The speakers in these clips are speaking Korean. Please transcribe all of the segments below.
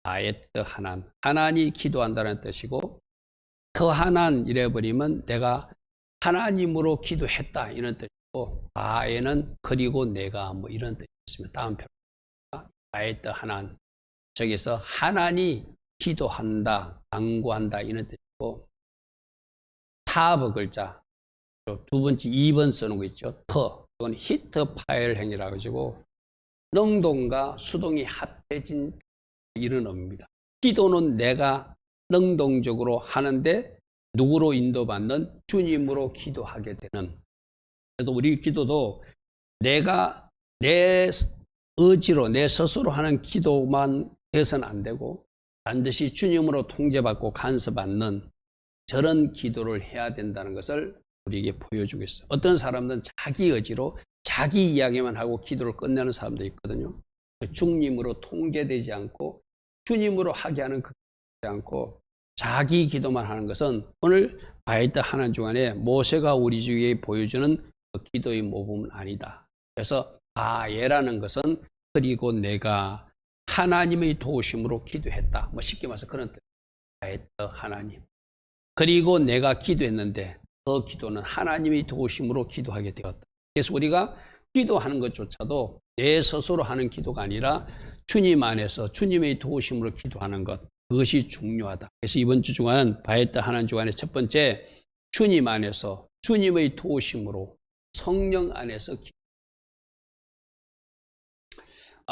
바에트 하난. 하나니 기도한다는 뜻이고, 그 하난 이래버리면 내가 하나님으로 기도했다 이런 뜻이고, 바에는 그리고 내가 뭐 이런 뜻이 있습니다. 다음 편. 바에트 하난. 저기서 하나니 기도한다, 강구한다 이런 뜻이고, 타브 글자 두 번째 2번 쓰는 거 있죠. 터. 이건 히트 파일 행위라고 가지고 능동과 수동이 합해진 이런 의미입니다. 기도는 내가 능동적으로 하는데 누구로 인도받는 주님으로 기도하게 되는. 그래서 우리 기도도 내가 내 의지로 내 스스로 하는 기도만 해서는 안 되고 반드시 주님으로 통제받고 간섭받는 저런 기도를 해야 된다는 것을 우리에게 보여주고 있어요. 어떤 사람들은 자기 의지로 자기 이야기만 하고 기도를 끝내는 사람도 있거든요. 주님으로 통제되지 않고 주님으로 하게 하는 그 기도하지 않고 자기 기도만 하는 것은 오늘 바에트 하난 중간에 모세가 우리 주위에 보여주는 그 기도의 모범은 아니다. 그래서 바에라는 것은 그리고 내가 하나님의 도우심으로 기도했다. 뭐 쉽게 말해서 그런 뜻. 바에트 하나님. 그리고 내가 기도했는데 그 기도는 하나님의 도우심으로 기도하게 되었다. 그래서 우리가 기도하는 것조차도 내 스스로 하는 기도가 아니라 주님 안에서 주님의 도우심으로 기도하는 것, 그것이 중요하다. 그래서 이번 주 주간 바에트 하난 주간의 첫 번째, 주님 안에서 주님의 도우심으로 성령 안에서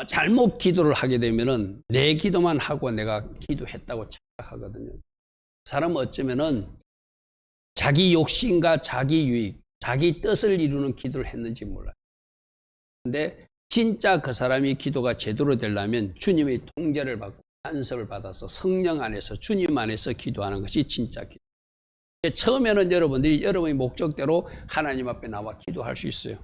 잘못 기도를 하게 되면은 내 기도만 하고 내가 기도했다고 착각하거든요. 사람은 어쩌면은 자기 욕심과 자기 유익, 자기 뜻을 이루는 기도를 했는지 몰라요. 근데 진짜 그 사람이 기도가 제대로 되려면 주님의 통제를 받고 간섭을 받아서 성령 안에서 주님 안에서 기도하는 것이 진짜 기도. 처음에는 여러분들이 여러분의 목적대로 하나님 앞에 나와 기도할 수 있어요.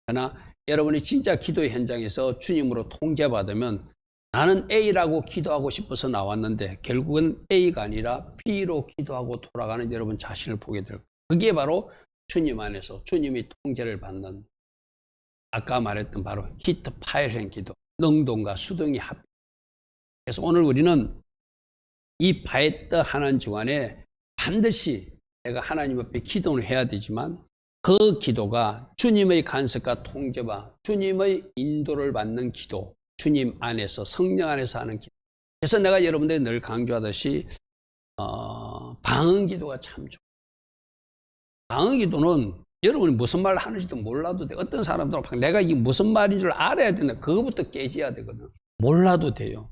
그러나 여러분이 진짜 기도의 현장에서 주님으로 통제받으면 나는 A라고 기도하고 싶어서 나왔는데 결국은 A가 아니라 B로 기도하고 돌아가는 여러분 자신을 보게 될 거예요. 그게 바로 주님 안에서 주님의 통제를 받는, 아까 말했던 바로 히트 파일행 기도, 능동과 수동이 합. 그래서 오늘 우리는 이 바에트 하난 주간에 반드시 내가 하나님 앞에 기도를 해야 되지만 그 기도가 주님의 간섭과 통제와 주님의 인도를 받는 기도, 주님 안에서 성령 안에서 하는 기도. 그래서 내가 여러분들이 늘 강조하듯이 방언 기도가 참 좋아요. 방언 기도는 여러분이 무슨 말을 하는지도 몰라도 돼. 어떤 사람들은 내가 이게 무슨 말인 줄 알아야 된다. 그거부터 깨져야 되거든. 몰라도 돼요.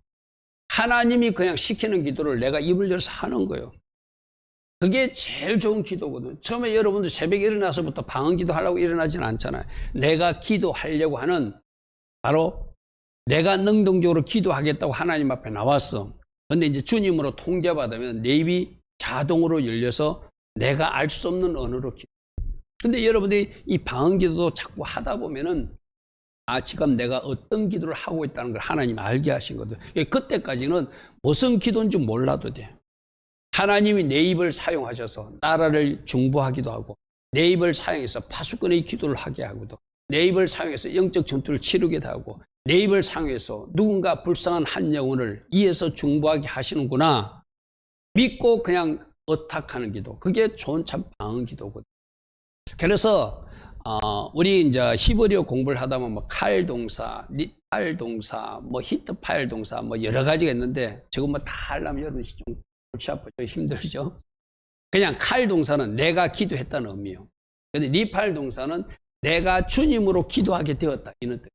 하나님이 그냥 시키는 기도를 내가 입을 열어서 하는 거예요. 그게 제일 좋은 기도거든. 처음에 여러분들 새벽에 일어나서부터 방언 기도하려고 일어나지는 않잖아요. 내가 기도하려고 하는, 바로 내가 능동적으로 기도하겠다고 하나님 앞에 나왔어. 근데 이제 주님으로 통제받으면 내 입이 자동으로 열려서 내가 알 수 없는 언어로 기도. 근데 여러분들이 이 방언 기도도 자꾸 하다 보면은 지금 내가 어떤 기도를 하고 있다는 걸 하나님 알게 하신 거든. 그때까지는 무슨 기도인지 몰라도 돼. 하나님이 내 입을 사용하셔서 나라를 중보하기도 하고, 내 입을 사용해서 파수꾼의 기도를 하게 하고도, 내 입을 사용해서 영적 전투를 치르기도 하고, 내 입을 사용해서 누군가 불쌍한 한 영혼을 이에서 중보하게 하시는구나 믿고 그냥 의탁하는 기도, 그게 좋은 참 방언 기도거든. 그래서 우리 이제 히브리어 공부를 하다 보면 뭐 칼 동사, 릿팔 동사, 뭐 히트 파일 동사, 뭐 여러 가지가 있는데 저거 뭐 다 하려면 여러분이 좀 골치 아프죠. 힘들죠. 그냥 칼 동사는 내가 기도했다는 의미예요. 근데 릿팔 동사는 내가 주님으로 기도하게 되었다 이런 뜻.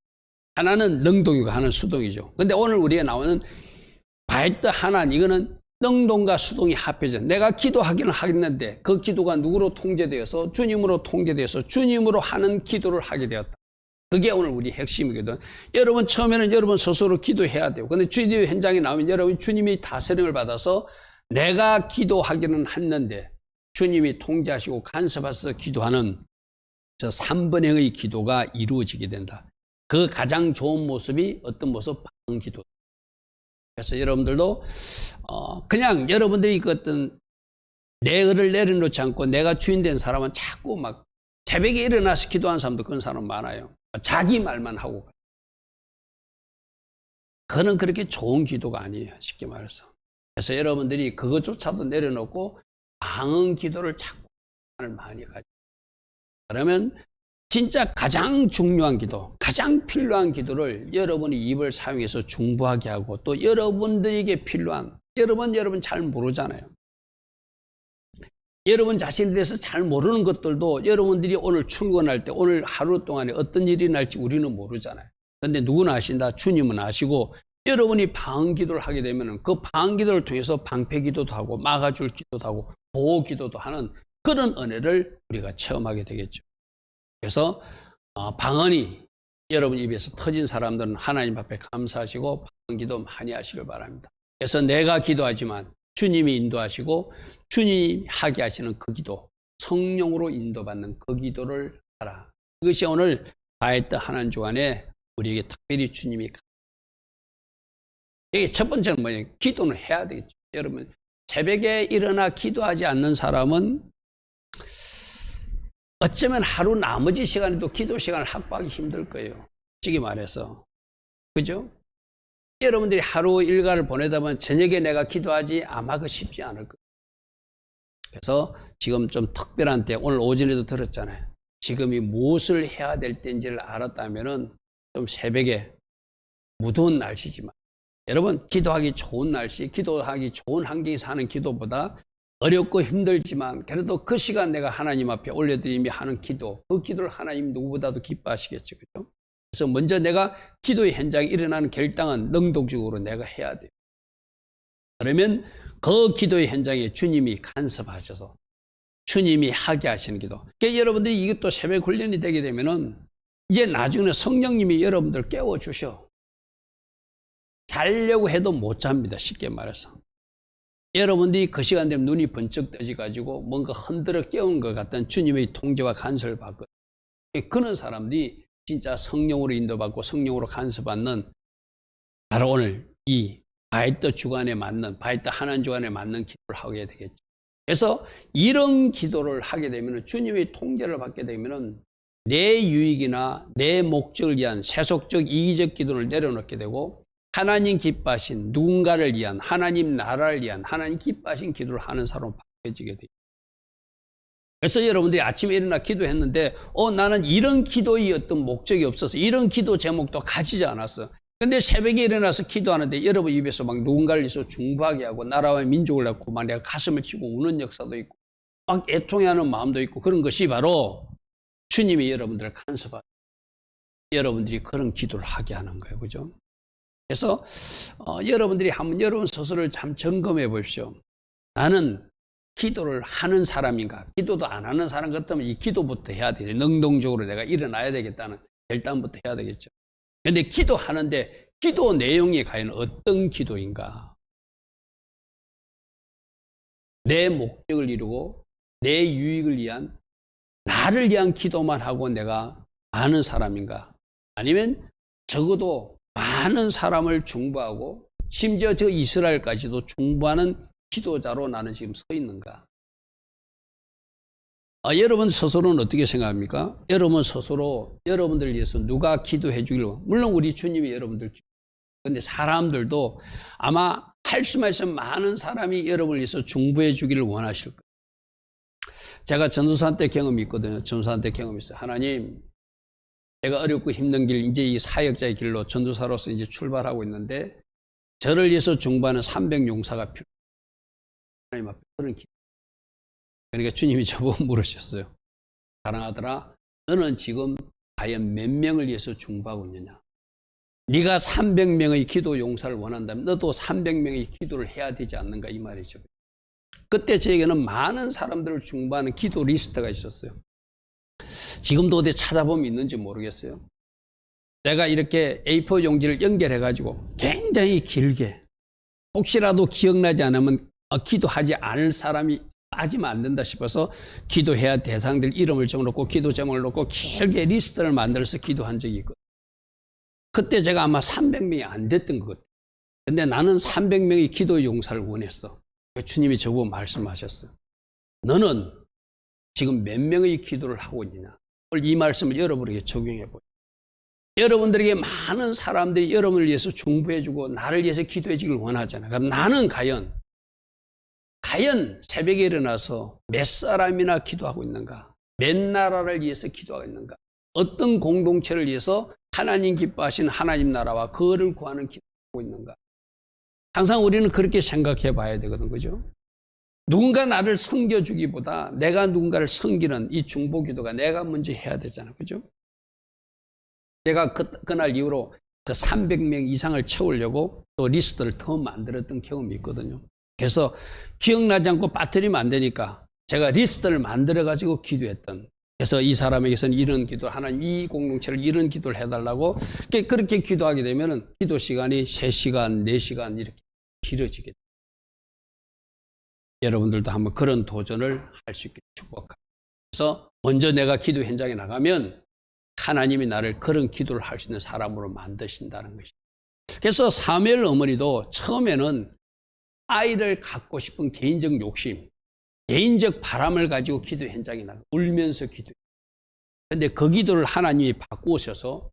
하나는 능동이고 하나는 수동이죠. 근데 오늘 우리가 나오는 바에트 하난, 이거는 능동과 수동이 합해져. 내가 기도하기는 하겠는데 그 기도가 누구로 통제되어서 주님으로 통제되어서 주님으로 하는 기도를 하게 되었다. 그게 오늘 우리 핵심이거든. 여러분 처음에는 여러분 스스로 기도해야 돼요. 근데 주님 현장에 나오면 여러분 주님이 다스림을 받아서 내가 기도하기는 했는데 주님이 통제하시고 간섭하셔서 기도하는 저 3분의 0의 기도가 이루어지게 된다. 그 가장 좋은 모습이 어떤 모습? 방언 기도. 그래서 여러분들도 그냥 여러분들이 그 어떤 내 의를 내려놓지 않고 내가 주인 된 사람은 자꾸 막 새벽에 일어나서 기도하는 사람도 그런 사람 많아요. 자기 말만 하고. 그거는 그렇게 좋은 기도가 아니에요. 쉽게 말해서. 그래서 여러분들이 그것조차도 내려놓고 방언 기도를 자꾸 많이 가지고, 그러면 진짜 가장 중요한 기도, 가장 필요한 기도를 여러분이 입을 사용해서 중보하게 하고, 또 여러분들에게 필요한, 여러분 잘 모르잖아요. 여러분 자신에 대해서 잘 모르는 것들도 여러분들이 오늘 출근할 때, 오늘 하루 동안에 어떤 일이 날지 우리는 모르잖아요. 근데 누구나 아신다. 주님은 아시고, 여러분이 방언 기도를 하게 되면 그 방언 기도를 통해서 방패 기도도 하고, 막아줄 기도도 하고, 보호 기도도 하는 그런 은혜를 우리가 체험하게 되겠죠. 그래서 방언이 여러분 입에서 터진 사람들은 하나님 앞에 감사하시고 방언 기도 많이 하시길 바랍니다. 그래서 내가 기도하지만 주님이 인도하시고 주님이 하게 하시는 그 기도, 성령으로 인도받는 그 기도를 하라. 이것이 오늘 바에트 하나님 주간에 우리에게 특별히 주님이, 이게 첫 번째는 뭐예요? 기도는 해야 되겠죠. 여러분, 새벽에 일어나 기도하지 않는 사람은 어쩌면 하루 나머지 시간에도 기도 시간을 확보하기 힘들 거예요. 솔직히 말해서. 그죠? 여러분들이 하루 일과를 보내다 보면 저녁에 내가 기도하지, 아마 그 쉽지 않을 거예요. 그래서 지금 좀 특별한 때, 오늘 오전에도 들었잖아요. 지금이 무엇을 해야 될 때인지를 알았다면은 좀 새벽에, 무더운 날씨지만, 여러분 기도하기 좋은 날씨, 기도하기 좋은 환경에서 하는 기도보다 어렵고 힘들지만 그래도 그 시간 내가 하나님 앞에 올려드리며 하는 기도, 그 기도를 하나님 누구보다도 기뻐하시겠죠. 그렇죠? 그래서 먼저 내가 기도의 현장에 일어나는 결단은 능동적으로 내가 해야 돼요. 그러면 그 기도의 현장에 주님이 간섭하셔서 주님이 하게 하시는 기도. 그러니까 여러분들이 이것도 새벽 훈련이 되게 되면은 이제 나중에 성령님이 여러분들 깨워주셔. 자려고 해도 못 잡니다. 쉽게 말해서. 여러분들이 그 시간 되면 눈이 번쩍 떠져가지고 뭔가 흔들어 깨운 것 같은 주님의 통제와 간섭을 받거든요. 그런 사람들이 진짜 성령으로 인도받고 성령으로 간섭받는, 바로 오늘 이 바에트 주간에 맞는, 바에트 하나님 주간에 맞는 기도를 하게 되겠죠. 그래서 이런 기도를 하게 되면, 주님의 통제를 받게 되면 내 유익이나 내 목적을 위한 세속적 이기적 기도를 내려놓게 되고, 하나님 기뻐하신, 누군가를 위한, 하나님 나라를 위한, 하나님 기뻐하신 기도를 하는 사람으로 바뀌어지게 돼요. 그래서 여러분들이 아침에 일어나 기도했는데 나는 이런 기도의 어떤 목적이 없어서 이런 기도 제목도 가지지 않았어. 근데 새벽에 일어나서 기도하는데 여러분 입에서 막 누군가를 위해서 중보하게 하고 나라와 민족을 낳고 막 내가 가슴을 치고 우는 역사도 있고 막 애통해하는 마음도 있고, 그런 것이 바로 주님이 여러분들을 간섭하고 여러분들이 그런 기도를 하게 하는 거예요. 그죠? 그래서 여러분들이 한번 여러분 스스로를 참 점검해 보십시오. 나는 기도를 하는 사람인가? 기도도 안 하는 사람 같으면 이 기도부터 해야 되죠. 능동적으로 내가 일어나야 되겠다는 결단부터 해야 되겠죠. 그런데 기도하는데 기도 내용이 과연 어떤 기도인가? 내 목적을 이루고 내 유익을 위한, 나를 위한 기도만 하고 내가 아는 사람인가? 아니면 적어도 많은 사람을 중보하고 심지어 저 이스라엘까지도 중보하는 기도자로 나는 지금 서 있는가? 여러분 스스로는 어떻게 생각합니까? 여러분 스스로 여러분들을 위해서 누가 기도해 주길, 물론 우리 주님이 여러분들 기도, 근데 사람들도 아마 할 수만 있으면 많은 사람이 여러분을 위해서 중보해 주기를 원하실 거예요. 제가 전도사 때 경험이 있거든요. 전도사 때 경험이 있어요. 하나님, 제가 어렵고 힘든 길, 이제 이 사역자의 길로 전도사로서 이제 출발하고 있는데 저를 위해서 중보하는 300용사가 필요해요. 하나님 앞에 그런 기도. 그러니까 주님이 저보고 물으셨어요. 사랑하더라, 너는 지금 과연 몇 명을 위해서 중보하고 있느냐? 네가 300명의 기도 용사를 원한다면 너도 300명의 기도를 해야 되지 않는가, 이 말이죠. 그때 저에게는 많은 사람들을 중보하는 기도 리스트가 있었어요. 지금도 어디 찾아보면 있는지 모르겠어요. 내가 이렇게 A4 용지를 연결해가지고 굉장히 길게, 혹시라도 기억나지 않으면 기도하지 않을 사람이 빠지면 안 된다 싶어서 기도해야 대상들 이름을 적어놓고 기도 제목을 놓고 길게 리스트를 만들어서 기도한 적이 있거든요. 그때 제가 아마 300명이 안 됐던 것 같아요. 근데 나는 300명의 기도 용사를 원했어. 주님이 저보고 말씀하셨어요. 너는 지금 몇 명의 기도를 하고 있느냐? 오늘 이 말씀을 여러분에게 적용해 보세요. 여러분들에게 많은 사람들이 여러분을 위해서 중보해주고 나를 위해서 기도해주길 원하잖아요. 그럼 나는 과연 새벽에 일어나서 몇 사람이나 기도하고 있는가? 몇 나라를 위해서 기도하고 있는가? 어떤 공동체를 위해서 하나님 기뻐하신 하나님 나라와 그를 구하는 기도하고 있는가? 항상 우리는 그렇게 생각해 봐야 되거든, 그죠? 누군가 나를 섬겨주기보다 내가 누군가를 섬기는 이 중보 기도가 내가 먼저 해야 되잖아, 그죠? 제가 그날 이후로 그 300명 이상을 채우려고 또 리스트를 더 만들었던 경험이 있거든요. 그래서 기억나지 않고 빠뜨리면 안 되니까 제가 리스트를 만들어가지고 기도했던. 그래서 이 사람에게서는 이런 기도, 하나님 이 공동체를 이런 기도를 해달라고 그렇게 기도하게 되면은 기도 시간이 3시간, 4시간 이렇게 길어지게 됩니다. 여러분들도 한번 그런 도전을 할 수 있게 축복합니다. 그래서 먼저 내가 기도 현장에 나가면 하나님이 나를 그런 기도를 할 수 있는 사람으로 만드신다는 것입니다. 그래서 사무엘 어머니도 처음에는 아이를 갖고 싶은 개인적 욕심, 개인적 바람을 가지고 기도 현장에 나가 울면서 기도해요. 그런데 그 기도를 하나님이 바꾸셔서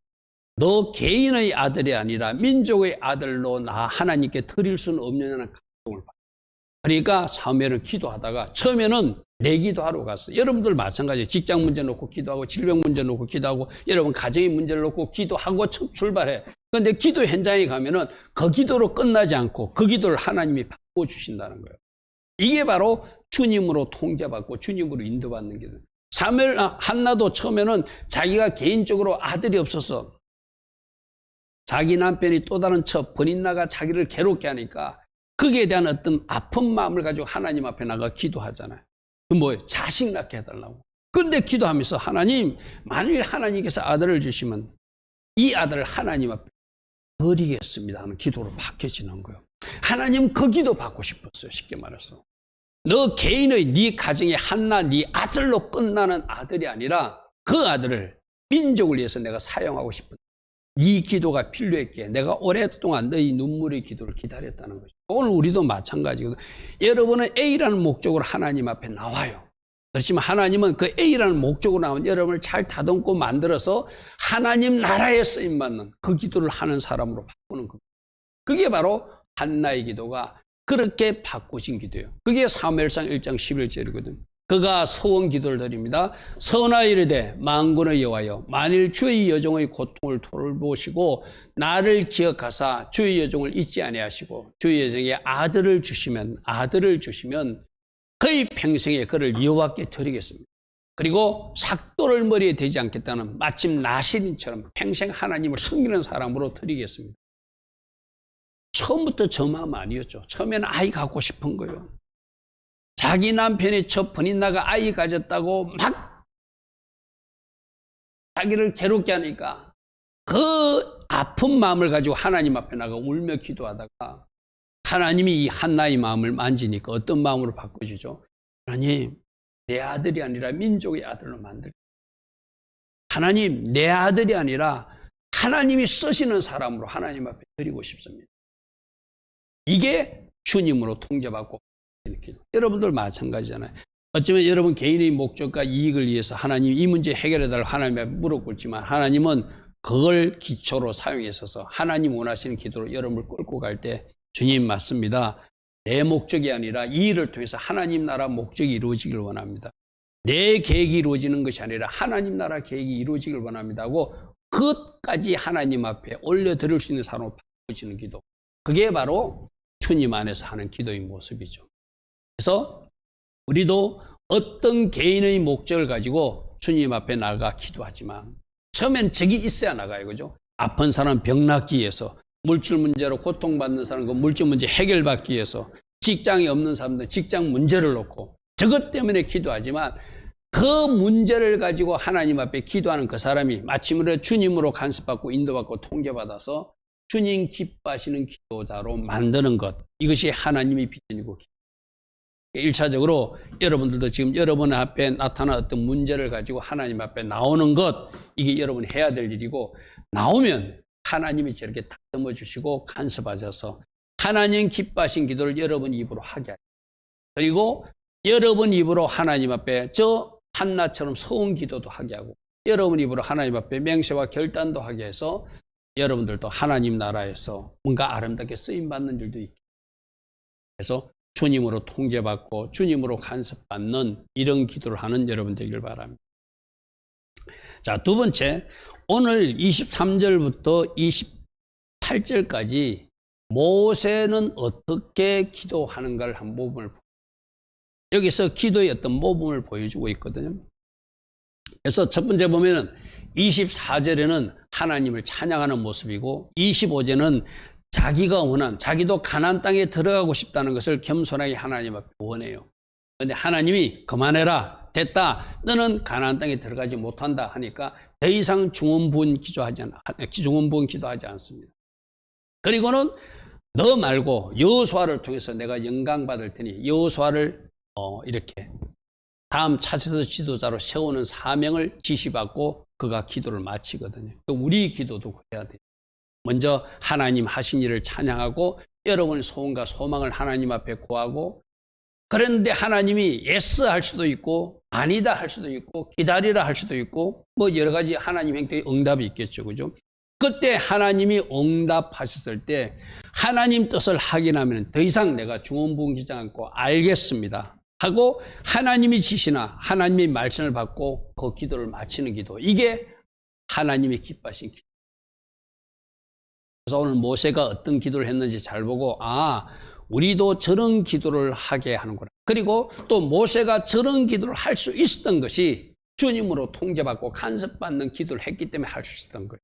너 개인의 아들이 아니라 민족의 아들로 나 하나님께 드릴 수는 없느냐는 감동을 받아요. 그러니까 사무엘은 기도하다가 처음에는 내 기도하러 갔어요. 여러분들 마찬가지예요. 직장 문제 놓고 기도하고 질병 문제 놓고 기도하고 여러분 가정의 문제를 놓고 기도하고 출발해. 그런데 기도 현장에 가면은 그 기도로 끝나지 않고 그 기도를 하나님이 바꿔주신다는 거예요. 이게 바로 주님으로 통제받고 주님으로 인도받는 기도. 사무엘 한나도 처음에는 자기가 개인적으로 아들이 없어서 자기 남편이 또 다른 번인나가 자기를 괴롭게 하니까 거기에 대한 어떤 아픈 마음을 가지고 하나님 앞에 나가 기도하잖아요. 자식 낳게 해달라고. 그런데 기도하면서 하나님, 만일 하나님께서 아들을 주시면 이 아들을 하나님 앞에 드리겠습니다 하는 기도로 바뀌어지는 거예요. 하나님 그 기도 받고 싶었어요. 쉽게 말해서. 너 개인의 네 가정의 한나 네 아들로 끝나는 아들이 아니라 그 아들을 민족을 위해서 내가 사용하고 싶은 네 기도가 필요했기에 내가 오랫동안 너희 눈물의 기도를 기다렸다는 거죠. 오늘 우리도 마찬가지거든요. 여러분은 A라는 목적으로 하나님 앞에 나와요. 그렇지만 하나님은 그 A라는 목적으로 나온 여러분을 잘 다듬고 만들어서 하나님 나라에 쓰임받는 그 기도를 하는 사람으로 바꾸는 겁니다. 그게 바로 한나의 기도가 그렇게 바꾸신 기도예요. 그게 사무엘상 1장 11절이거든요. 그가 서원 기도를 드립니다. 서나 이르되 만군의 여호와여, 만일 주의 여종의 고통을 돌보시고 나를 기억하사 주의 여종을 잊지 아니하시고 주의 여종에게 아들을 주시면 그의 평생에 그를 여호와께 드리겠습니다. 그리고 삭도를 머리에 대지 않겠다는 마침 나시린처럼 평생 하나님을 섬기는 사람으로 드리겠습니다. 처음부터 저 마음 아니었죠. 처음에는 아이 갖고 싶은 거예요. 자기 남편이 번인나가 아이 가졌다고 막 자기를 괴롭게 하니까 그 아픈 마음을 가지고 하나님 앞에 나가 울며 기도하다가 하나님이 이 한나의 마음을 만지니까 어떤 마음으로 바꿔주죠? 하나님, 내 아들이 아니라 민족의 아들로 만들겠습니다. 하나님, 내 아들이 아니라 하나님이 쓰시는 사람으로 하나님 앞에 드리고 싶습니다. 이게 주님으로 통제받고 기도. 여러분들 마찬가지잖아요. 어쩌면 여러분 개인의 목적과 이익을 위해서 하나님 이 문제 해결해달라고 하나님 앞에 무릎 꿇지만 하나님은 그걸 기초로 사용해서 하나님 원하시는 기도로 여러분을 끌고 갈 때 주님 맞습니다. 내 목적이 아니라 이 일을 통해서 하나님 나라 목적이 이루어지길 원합니다. 내 계획이 이루어지는 것이 아니라 하나님 나라 계획이 이루어지길 원합니다 하고 그것까지 하나님 앞에 올려드릴 수 있는 사람으로 바꿔지는 기도. 그게 바로 주님 안에서 하는 기도의 모습이죠. 그래서 우리도 어떤 개인의 목적을 가지고 주님 앞에 나가 기도하지만 처음엔 적이 있어야 나가요. 그죠? 아픈 사람 병 낫기 위해서, 물질 문제로 고통받는 사람 그 물질 문제 해결받기 위해서, 직장이 없는 사람들 직장 문제를 놓고 저것 때문에 기도하지만 그 문제를 가지고 하나님 앞에 기도하는 그 사람이 마침내 주님으로 간섭받고 인도받고 통제받아서 주님 기뻐하시는 기도자로 만드는 것, 이것이 하나님의 비전이고 1차적으로 여러분들도 지금 여러분 앞에 나타난 어떤 문제를 가지고 하나님 앞에 나오는 것, 이게 여러분이 해야 될 일이고 나오면 하나님이 저렇게 다듬어 주시고 간섭하셔서 하나님 기뻐하신 기도를 여러분 입으로 하게 하죠. 그리고 여러분 입으로 하나님 앞에 저 한나처럼 서원 기도도 하게 하고 여러분 입으로 하나님 앞에 맹세와 결단도 하게 해서 여러분들도 하나님 나라에서 뭔가 아름답게 쓰임받는 일도 있게 해서 주님으로 통제받고 주님으로 간섭받는 이런 기도를 하는 여러분 되기를 바랍니다. 자, 두 번째, 오늘 23절부터 28절까지 모세는 어떻게 기도하는가를 한 모범을 여기서 기도의 어떤 모범을 보여주고 있거든요. 그래서 첫 번째 보면은 24절에는 하나님을 찬양하는 모습이고 25절은 자기가 원한, 자기도 가나안 땅에 들어가고 싶다는 것을 겸손하게 하나님 앞에 원해요. 그런데 하나님이 그만해라, 됐다, 너는 가나안 땅에 들어가지 못한다 하니까 더 이상 중언부언 기도하지 않습니다. 그리고는 너 말고 여호수아를 통해서 내가 영광 받을 테니 여호수아를 이렇게 다음 차세대 지도자로 세우는 사명을 지시받고 그가 기도를 마치거든요. 우리 기도도 그래야 돼요. 먼저 하나님 하신 일을 찬양하고 여러분의 소원과 소망을 하나님 앞에 구하고, 그런데 하나님이 예스 할 수도 있고 아니다 할 수도 있고 기다리라 할 수도 있고 뭐 여러 가지 하나님 행태의 응답이 있겠죠. 그죠? 그때 하나님이 응답하셨을 때 하나님 뜻을 확인하면 더 이상 내가 중언부언하지 않고 알겠습니다 하고 하나님이 지시나 하나님의 말씀을 받고 그 기도를 마치는 기도, 이게 하나님이 기뻐하신 기도. 그래서 오늘 모세가 어떤 기도를 했는지 잘 보고 우리도 저런 기도를 하게 하는구나. 그리고 또 모세가 저런 기도를 할 수 있었던 것이 주님으로 통제받고 간섭받는 기도를 했기 때문에 할 수 있었던 거예요.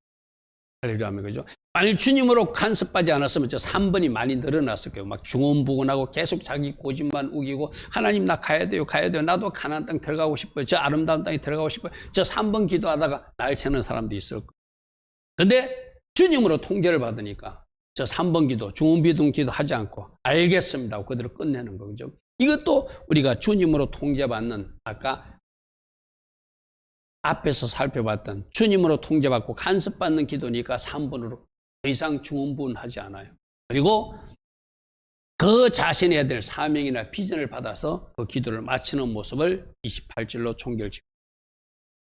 할렐루야, 그죠? 만일 주님으로 간섭받지 않았으면 저 3번이 많이 늘어났을 거예요. 막 중언부언하고 계속 자기 고집만 우기고 하나님 나 가야 돼요, 나도 가나안 땅 들어가고 싶어요, 저 아름다운 땅에 들어가고 싶어요, 저 3번 기도하다가 날 새는 사람도 있을 거예요. 근데 주님으로 통제를 받으니까 저 3번 기도, 중언부언 기도 하지 않고 알겠습니다 하고 그대로 끝내는 거죠. 이것도 우리가 주님으로 통제받는, 아까 앞에서 살펴봤던 주님으로 통제받고 간섭받는 기도니까 3번으로 더 이상 중언부언하지 않아요. 그리고 그 자신이 해야 될 사명이나 비전을 받아서 그 기도를 마치는 모습을 28절로 총결짓고.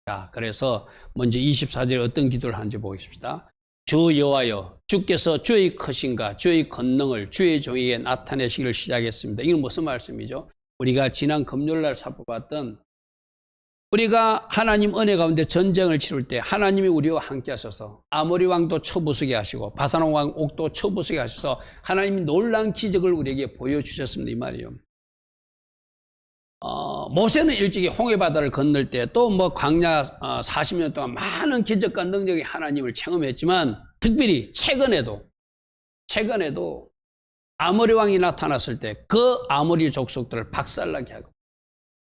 자, 그래서 먼저 24절에 어떤 기도를 하는지 보겠습니다. 주 여호와여, 주께서 주의 크신가 주의 권능을 주의 종에게 나타내시기를 시작했습니다. 이건 무슨 말씀이죠? 우리가 지난 금요일날 살펴봤던, 우리가 하나님 은혜 가운데 전쟁을 치를 때 하나님이 우리와 함께 하셔서 아모리 왕도 쳐부수게 하시고 바산 왕 옥도 쳐부수게 하셔서 하나님이 놀라운 기적을 우리에게 보여주셨습니다, 이 말이에요. 모세는 일찍이 홍해바다를 건널 때 또 뭐 광야 40년 동안 많은 기적과 능력의 하나님을 체험했지만, 특별히 최근에도 아모리 왕이 나타났을 때 그 아모리 족속들을 박살나게 하고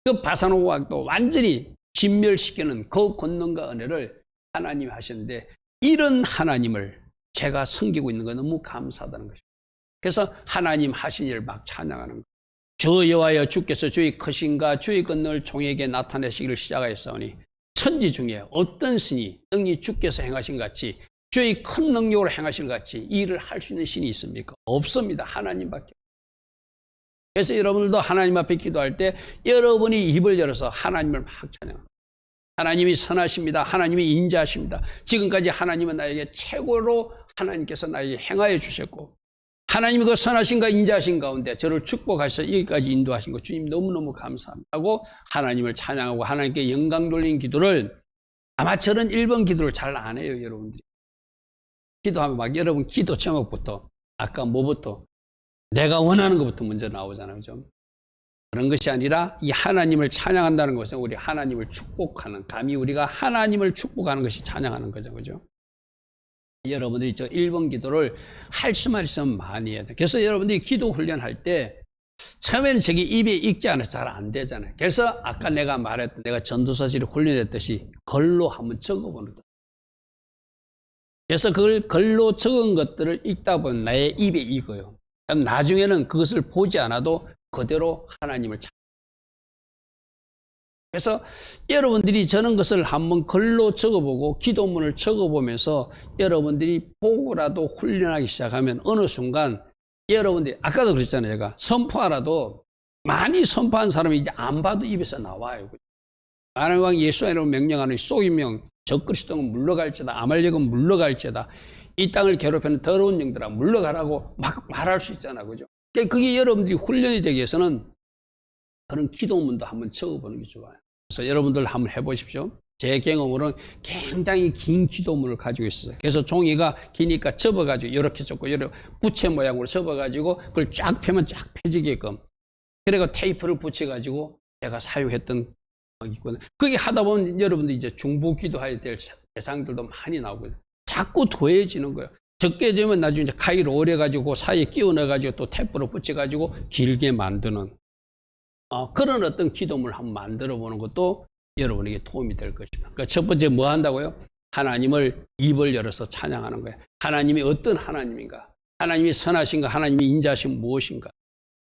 그 바산 왕도 완전히 진멸시키는 그 권능과 은혜를 하나님이 하셨는데, 이런 하나님을 제가 섬기고 있는 거 너무 감사하다는 것입니다. 그래서 하나님 하신 일을 막 찬양하는 거예요. 주 여호와여, 주께서 주의 크신가 주의 권능을 종에게 나타내시기를 시작하였사오니, 천지 중에 어떤 신이 능히 주께서 행하신 같이 주의 큰 능력으로 행하신 같이 이 일을 할 수 있는 신이 있습니까? 없습니다. 하나님밖에. 그래서 여러분들도 하나님 앞에 기도할 때 여러분이 입을 열어서 하나님을 막 찬양합니다. 하나님이 선하십니다. 하나님이 인자하십니다. 지금까지 하나님은 나에게 최고로 하나님께서 나에게 행하여 주셨고, 하나님이 그 선하신가 인자하신 가운데 저를 축복하셔서 여기까지 인도하신 거 주님 너무너무 감사합니다 하고 하나님을 찬양하고 하나님께 영광 돌린 기도를, 아마 저런 1번 기도를 잘 안 해요. 여러분들이 기도하면 막 여러분 기도 제목부터 아까 뭐부터 내가 원하는 것부터 먼저 나오잖아요. 좀 그런 것이 아니라 이 하나님을 찬양한다는 것은 우리 하나님을 축복하는, 감히 우리가 하나님을 축복하는 것이 찬양하는 거죠. 그죠? 여러분들이 저 1번 기도를 할 수만 있으면 많이 해야 돼요. 그래서 여러분들이 기도 훈련할 때 처음에는 저게 입에 익지 않아서 잘 안 되잖아요. 그래서 아까 내가 말했던, 내가 전도사실을 훈련했듯이 글로 한번 적어보는 거예요. 그래서 그걸 글로 적은 것들을 읽다 보면 나의 입에 익어요. 나중에는 그것을 보지 않아도 그대로 하나님을 찾아요. 그래서 여러분들이 저런 것을 한번 글로 적어보고 기도문을 적어보면서 여러분들이 보고라도 훈련하기 시작하면 어느 순간 여러분들이, 아까도 그랬잖아요. 제가 선포하라도 많이 선포한 사람이 이제 안 봐도 입에서 나와요. 만왕왕 예수의 이름으로 명령하는 쏘임명 적그리스도는 물러갈지다. 아말렉은 물러갈지다. 이 땅을 괴롭히는 더러운 영들아 물러가라고 막 말할 수 있잖아. 그죠? 그게 여러분들이 훈련이 되기 위해서는 그런 기도문도 한번 적어보는 게 좋아요. 그래서 여러분들 한번 해보십시오. 제 경험으로는 굉장히 긴 기도문을 가지고 있어요. 그래서 종이가 기니까 접어가지고 이렇게 접고 이렇게 부채 모양으로 접어가지고 그걸 쫙 펴면 쫙 펴지게끔 그리고 테이프를 붙여가지고 제가 사용했던 있거든요. 그게 하다 보면 여러분들 이제 중보 기도해야 될 대상들도 많이 나오거든요. 자꾸 더해지는 거예요. 적게 되면 나중에 이제 가위로 오려가지고 사이에 끼워 넣어가지고 또 테이프로 붙여가지고 길게 만드는 그런 어떤 기도문을 한번 만들어 보는 것도 여러분에게 도움이 될 것입니다. 그러니까 첫 번째 뭐 한다고요? 하나님을 입을 열어서 찬양하는 거예요. 하나님이 어떤 하나님인가? 하나님이 선하신가? 하나님이 인자하신 무엇인가?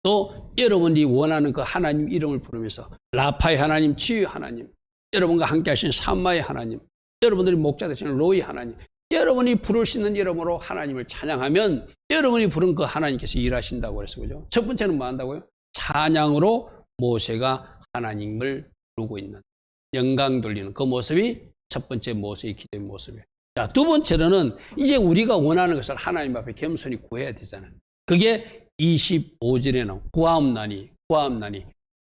또 여러분이 원하는 그 하나님 이름을 부르면서 라파의 하나님, 치유의 하나님, 여러분과 함께 하신 삼마의 하나님, 여러분들이 목자 되시는 로이 하나님, 여러분이 부를 수 있는 이름으로 하나님을 찬양하면 여러분이 부른 그 하나님께서 일하신다고 그래서 그죠? 첫 번째는 뭐 한다고요? 찬양으로 모세가 하나님을 부르고 있는 영광 돌리는 그 모습이 첫 번째 모세의 기도의 모습이에요. 자, 두 번째로는 이제 우리가 원하는 것을 하나님 앞에 겸손히 구해야 되잖아요. 그게 25절에는 구하옵나니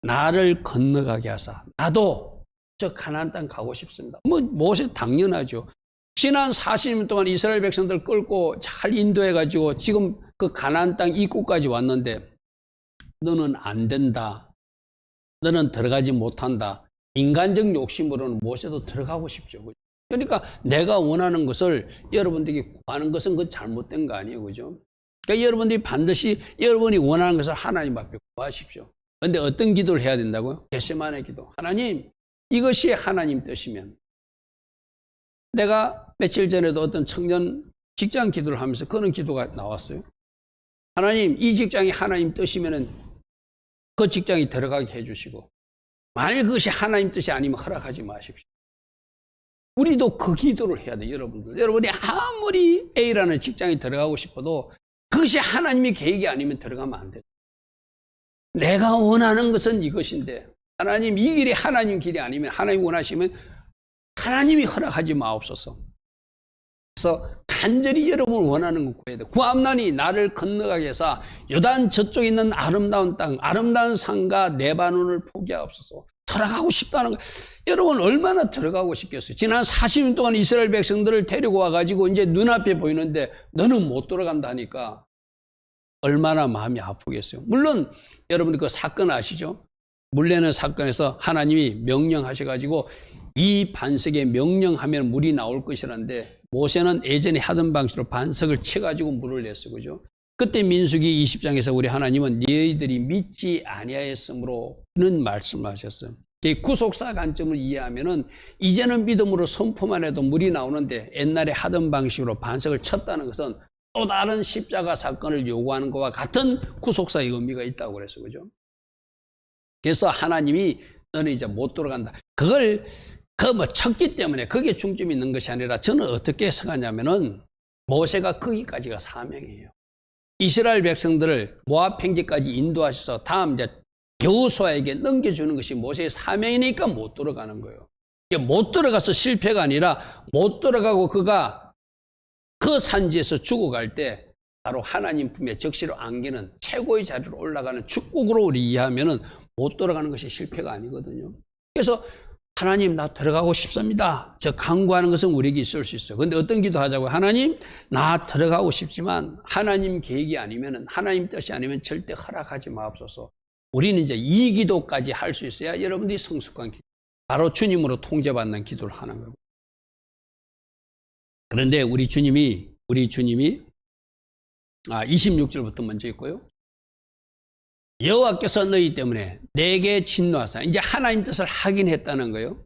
나를 건너가게 하사 나도 저 가나안 땅 가고 싶습니다. 뭐 모세 당연하죠. 지난 40년 동안 이스라엘 백성들 끌고 잘 인도해 가지고 지금 그 가나안 땅 입구까지 왔는데 너는 안 된다. 너는 들어가지 못한다. 인간적 욕심으로는 모세도 들어가고 싶죠. 그러니까 내가 원하는 것을 여러분들에게 구하는 것은 그 잘못된 거 아니에요. 그죠? 그러니까 여러분들이 반드시 여러분이 원하는 것을 하나님 앞에 구하십시오. 그런데 어떤 기도를 해야 된다고요? 겟세마네 기도. 하나님, 이것이 하나님 뜻이면. 내가 며칠 전에도 어떤 청년 직장 기도를 하면서 그런 기도가 나왔어요. 하나님, 이 직장이 하나님 뜻이면은 그 직장이 들어가게 해주시고, 만일 그것이 하나님 뜻이 아니면 허락하지 마십시오. 우리도 그 기도를 해야 돼요, 여러분들. 여러분이 아무리 A라는 직장에 들어가고 싶어도 그것이 하나님의 계획이 아니면 들어가면 안 돼요. 내가 원하는 것은 이것인데 하나님 이 길이 하나님 길이 아니면 하나님 원하시면 하나님이 허락하지 마옵소서. 그래서 간절히 여러분 원하는 거 구해야 돼요. 구함나니 나를 건너가게 해서 요단 저쪽에 있는 아름다운 땅, 아름다운 산과 레바논을 포기하옵소서. 들어가고 싶다는 거예요. 여러분 얼마나 들어가고 싶겠어요. 지난 40년 동안 이스라엘 백성들을 데리고 와가지고 이제 눈앞에 보이는데 너는 못 들어간다 하니까 얼마나 마음이 아프겠어요. 물론 여러분들 그 사건 아시죠? 물레는 사건에서 하나님이 명령하셔가지고 이 반석에 명령하면 물이 나올 것이라는데 모세는 예전에 하던 방식으로 반석을 쳐가지고 물을 냈어요. 그죠? 그때 민수기 20장에서 우리 하나님은 너희들이 믿지 아니하였으므로는 말씀을 하셨어요. 구속사 관점을 이해하면은 이제는 믿음으로 선포만 해도 물이 나오는데 옛날에 하던 방식으로 반석을 쳤다는 것은 또 다른 십자가 사건을 요구하는 것과 같은 구속사의 의미가 있다고 그래서 그죠? 그래서 하나님이 너는 이제 못 들어간다. 그걸 쳤기 때문에 그게 중점이 있는 것이 아니라 저는 어떻게 해석하냐면은 모세가 거기까지가 사명이에요. 이스라엘 백성들을 모압 평지까지 인도하셔서 다음 이제 여호수아에게 넘겨주는 것이 모세의 사명이니까 못 들어가는 거예요. 못 들어가서 실패가 아니라 못 들어가고 그가 그 산지에서 죽어갈 때 바로 하나님 품에 적시로 안기는 최고의 자리로 올라가는 축복으로 우리 이해하면은 못 들어가는 것이 실패가 아니거든요. 그래서 하나님 나 들어가고 싶습니다. 저 강구하는 것은 우리에게 있을 수 있어요. 그런데 어떤 기도 하자고요? 하나님 나 들어가고 싶지만 하나님 계획이 아니면 하나님 뜻이 아니면 절대 허락하지 마옵소서. 우리는 이제 이 기도까지 할 수 있어야 여러분들이 성숙한 기도, 바로 주님으로 통제받는 기도를 하는 거고. 그런데 우리 주님이 26절부터 먼저 있고요. 여호와께서 너희 때문에 내게 진노하사, 이제 하나님 뜻을 하긴 했다는 거예요.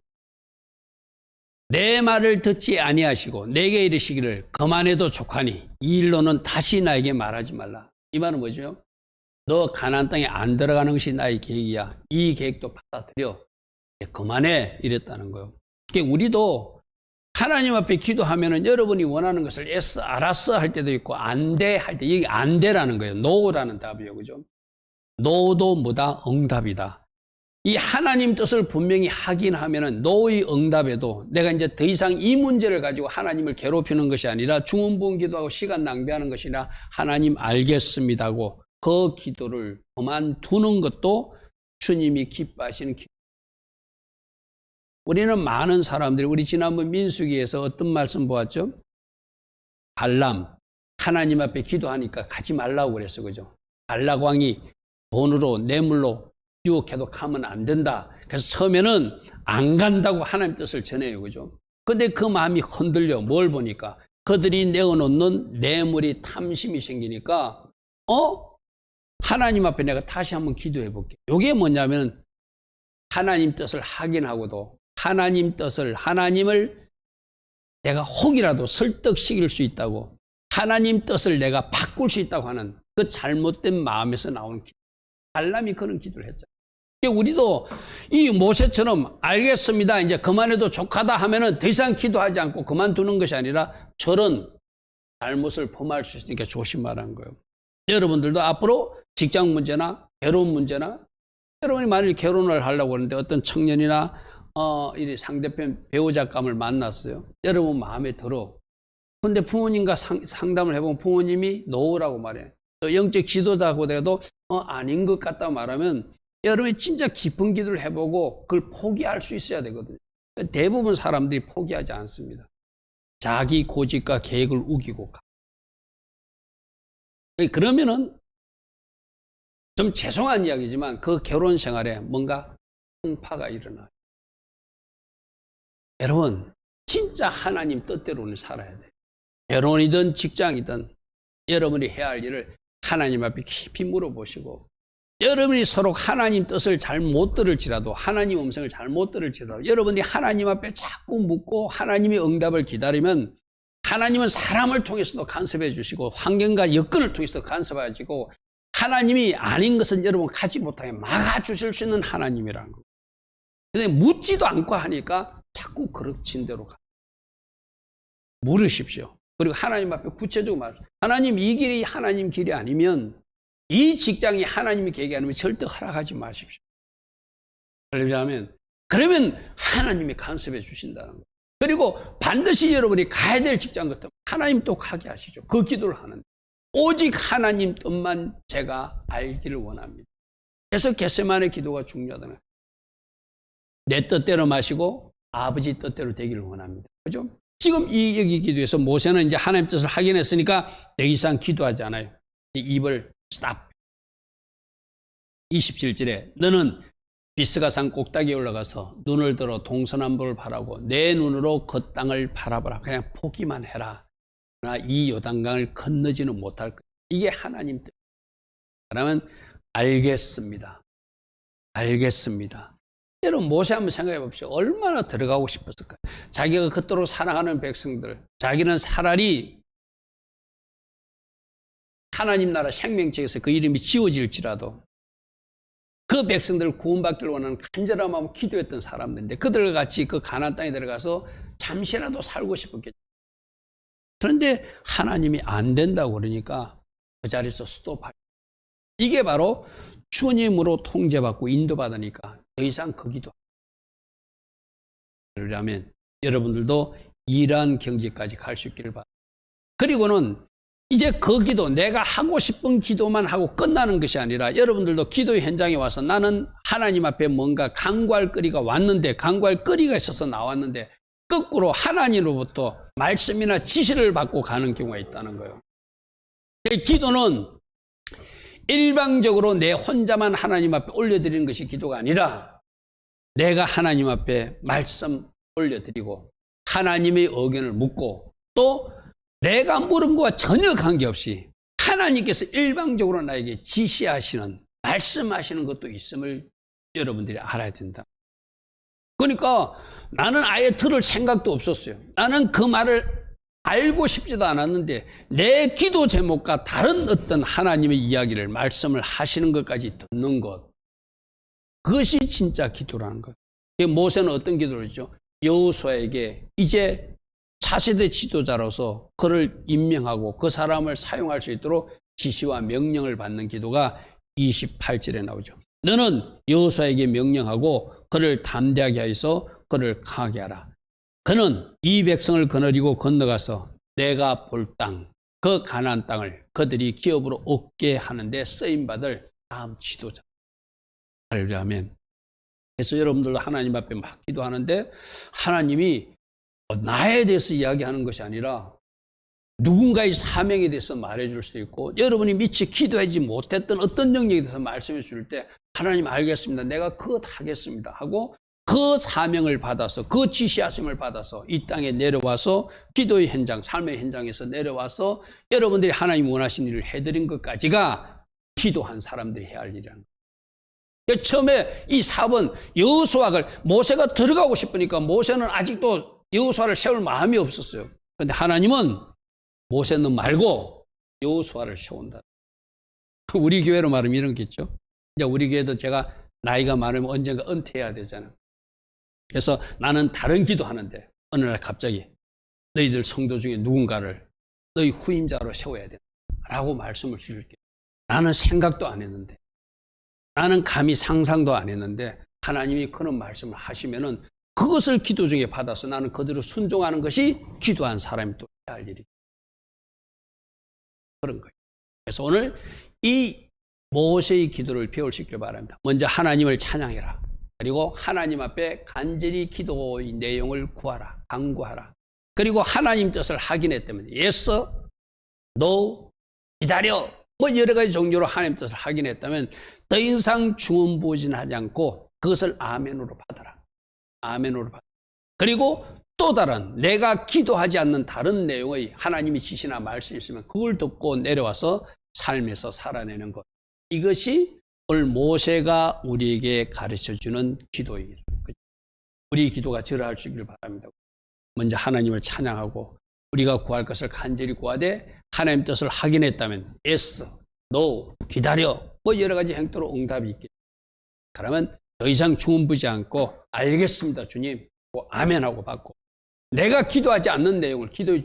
내 말을 듣지 아니하시고 내게 이르시기를 그만해도 족하니 이 일로는 다시 나에게 말하지 말라. 이 말은 뭐죠? 너 가나안 땅에 안 들어가는 것이 나의 계획이야. 이 계획도 받아들여. 그만해 이랬다는 거예요. 그러니까 우리도 하나님 앞에 기도하면은 여러분이 원하는 것을 yes, 알았어 할 때도 있고 안 돼 할 때, 여기 안 돼라는 거예요. no라는 답이에요. 그죠? no도 뭐다? 응답이다. 이 하나님 뜻을 분명히 하긴 하면은 노의 응답에도 내가 이제 더 이상 이 문제를 가지고 하나님을 괴롭히는 것이 아니라 중언부언 기도하고 시간 낭비하는 것이 아니라 하나님 알겠습니다고 그 기도를 그만두는 것도 주님이 기뻐하시는 기도. 우리는 많은 사람들이 우리 지난번 민수기에서 어떤 말씀 보았죠? 발람 하나님 앞에 기도하니까 가지 말라고 그랬어, 그죠? 발락 왕이 돈으로 뇌물로 유혹해도 가면 안 된다. 그래서 처음에는 안 간다고 하나님 뜻을 전해요, 그죠? 근데 그 마음이 흔들려. 뭘 보니까 그들이 내어놓는 뇌물이 탐심이 생기니까 하나님 앞에 내가 다시 한번 기도해 볼게. 이게 뭐냐면 하나님 뜻을 하긴 하고도 하나님 뜻을 하나님을 내가 혹이라도 설득시킬 수 있다고 하나님 뜻을 내가 바꿀 수 있다고 하는 그 잘못된 마음에서 나오는 기도. 발람이 그런 기도를 했잖아요. 우리도 이 모세처럼 알겠습니다. 이제 그만해도 족하다 하면은 더 이상 기도하지 않고 그만두는 것이 아니라 저런 잘못을 범할 수 있으니까 조심하라는 거예요. 여러분들도 앞으로 직장 문제나 결혼 문제나 여러분이 만일 결혼을 하려고 하는데 어떤 청년이나 이 상대편 배우자감을 만났어요. 여러분 마음에 들어. 근데 부모님과 상담을 해보면 부모님이 노라고 말해. 또 영적 지도자고 돼도 아닌 것 같다 말하면 여러분이 진짜 깊은 기도를 해보고 그걸 포기할 수 있어야 되거든요. 대부분 사람들이 포기하지 않습니다. 자기 고집과 계획을 우기고 가. 그러면은 좀 죄송한 이야기지만 그 결혼 생활에 뭔가 풍파가 일어나요. 여러분 진짜 하나님 뜻대로는 살아야 돼요. 결혼이든 직장이든 여러분이 해야 할 일을 하나님 앞에 깊이 물어보시고 여러분이 서로 하나님 뜻을 잘 못 들을지라도 하나님 음성을 잘 못 들을지라도 여러분이 하나님 앞에 자꾸 묻고 하나님의 응답을 기다리면 하나님은 사람을 통해서도 간섭해 주시고 환경과 여건을 통해서 간섭해 주시고 하나님이 아닌 것은 여러분 가지 못하게 막아주실 수 있는 하나님이라는 거예요. 그런데 묻지도 않고 하니까 자꾸 그릇진 대로 가. 물으십시오. 그리고 하나님 앞에 구체적으로 말하세요. 하나님 이 길이 하나님 길이 아니면 이 직장이 하나님의 계획이 아니면 절대 허락하지 마십시오. 그러면 하나님이 간섭해 주신다는 거예요. 그리고 반드시 여러분이 가야 될 직장 같으면 하나님 또 가게 하시죠. 그 기도를 하는데 오직 하나님 뜻만 제가 알기를 원합니다. 그래서 겟세마네 기도가 중요하다는 거예요. 내 뜻대로 마시고 아버지 뜻대로 되기를 원합니다. 그죠? 지금 여기 기도에서 모세는 이제 하나님 뜻을 확인했으니까 더 이상 기도하지 않아요. 입을 스탑. 27절에 너는 비스가산 꼭대기에 올라가서 눈을 들어 동서남북을 바라고 내 눈으로 그 땅을 바라보라. 그냥 보기만 해라. 그러나 이 요단강을 건너지는 못할 거야. 이게 하나님 뜻. 그러면 알겠습니다. 알겠습니다. 여러분 모세 한번 생각해 봅시오. 얼마나 들어가고 싶었을까요? 자기가 그토록 사랑하는 백성들, 자기는 차라리 하나님 나라 생명책에서 그 이름이 지워질지라도 그 백성들을 구원받기를 원하는 간절한 마음으로 기도했던 사람들인데 그들과 같이 그 가나안 땅에 들어가서 잠시라도 살고 싶었겠죠. 그런데 하나님이 안 된다고 그러니까 그 자리에서 스톱할. 이게 바로 주님으로 통제받고 인도받으니까 더 이상 그 기도. 그러려면 여러분들도 이러한 경지까지 갈 수 있기를 바랍니다. 그리고는 이제 그 기도, 내가 하고 싶은 기도만 하고 끝나는 것이 아니라 여러분들도 기도 현장에 와서 나는 하나님 앞에 뭔가 간구할 거리가 왔는데, 간구할 거리가 있어서 나왔는데 거꾸로 하나님으로부터 말씀이나 지시를 받고 가는 경우가 있다는 거예요. 기도는 일방적으로 내 혼자만 하나님 앞에 올려드리는 것이 기도가 아니라 내가 하나님 앞에 말씀 올려드리고 하나님의 의견을 묻고 또 내가 물은 것과 전혀 관계없이 하나님께서 일방적으로 나에게 지시하시는 말씀하시는 것도 있음을 여러분들이 알아야 된다. 그러니까 나는 아예 들을 생각도 없었어요. 나는 그 말을 알고 싶지도 않았는데 내 기도 제목과 다른 어떤 하나님의 이야기를 말씀을 하시는 것까지 듣는 것, 그것이 진짜 기도라는 것. 모세는 어떤 기도를 했죠? 여호수아에게 이제 차세대 지도자로서 그를 임명하고 그 사람을 사용할 수 있도록 지시와 명령을 받는 기도가 28절에 나오죠. 너는 여호수아에게 명령하고 그를 담대하게 하여서 그를 강하게 하라. 그는 이 백성을 거느리고 건너가서 내가 볼 땅, 그 가나안 땅을 그들이 기업으로 얻게 하는데 쓰임받을 다음 지도자. 할렐루야 아멘. 그래서 여러분들도 하나님 앞에 막 기도하는데 하나님이 나에 대해서 이야기하는 것이 아니라 누군가의 사명에 대해서 말해줄 수도 있고, 여러분이 미처 기도하지 못했던 어떤 영역에 대해서 말씀해 줄 때 하나님 알겠습니다, 내가 그것 하겠습니다 하고 그 사명을 받아서, 그 지시하심을 받아서 이 땅에 내려와서 기도의 현장, 삶의 현장에서 내려와서 여러분들이 하나님 원하신 일을 해드린 것까지가 기도한 사람들이 해야 할 일이라는 거예요. 처음에 이 4번 여호수아가, 모세가 들어가고 싶으니까 모세는 아직도 여호수아를 세울 마음이 없었어요. 그런데 하나님은 모세는 말고 여호수아를 세운다. 우리 교회로 말하면 이런 게 있죠. 이제 우리 교회도 제가 나이가 많으면 언젠가 은퇴해야 되잖아요. 그래서 나는 다른 기도하는데 어느 날 갑자기 너희들 성도 중에 누군가를 너희 후임자로 세워야 된다 라고 말씀을 주실게. 나는 생각도 안 했는데, 나는 감히 상상도 안 했는데 하나님이 그런 말씀을 하시면은 그것을 기도 중에 받아서 나는 그대로 순종하는 것이 기도한 사람이 또 해야 할 일이에요. 그런 거예요. 그래서 오늘 이 모세의 기도를 배우시길 바랍니다. 먼저 하나님을 찬양해라. 그리고 하나님 앞에 간절히 기도의 내용을 구하라, 간구하라. 그리고 하나님 뜻을 확인했다면 yes, no, 기다려, 뭐 여러 가지 종류로 하나님 뜻을 확인했다면 더 이상 중언부진하지 않고 그것을 아멘으로 받아라. 아멘으로 받아라. 그리고 또 다른 내가 기도하지 않는 다른 내용의 하나님이 지시나 말씀이 있으면 그걸 듣고 내려와서 삶에서 살아내는 것. 이것이 오늘 모세가 우리에게 가르쳐주는 기도입니다. 우리 기도가 저러할수있기를 바랍니다. 먼저 하나님을 찬양하고 우리가 구할 것을 간절히 구하되 하나님 뜻을 확인했다면 yes, no, 기다려, 뭐 여러 가지 행동으로 응답이 있겠죠. 그러면 더 이상 중언부지 않고 알겠습니다 주님 하고 아멘하고 받고, 내가 기도하지 않는 내용을 기도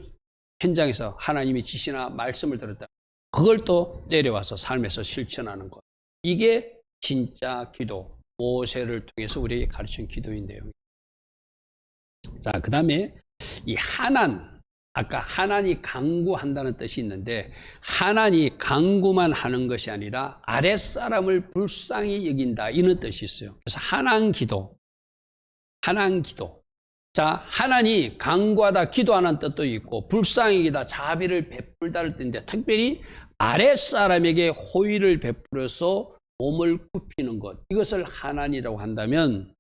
현장에서 하나님이 지시나 말씀을 들었다, 그걸 또 내려와서 삶에서 실천하는 것. 이게 진짜 기도, 모세를 통해서 우리에게 가르친 기도인 내용입니다. 자, 그 다음에 이 하난, 아까 하난이 간구한다는 뜻이 있는데 하난이 간구만 하는 것이 아니라 아랫사람을 불쌍히 여긴다, 이런 뜻이 있어요. 그래서 하난 기도, 하난 기도. 자, 하나니 간구하다, 기도하는 뜻도 있고 불쌍히 여기다, 자비를 베풀다를 뜻인데 특별히 아랫사람에게 호의를 베풀어서 몸을 굽히는 것, 이것을 하난이라고 한다면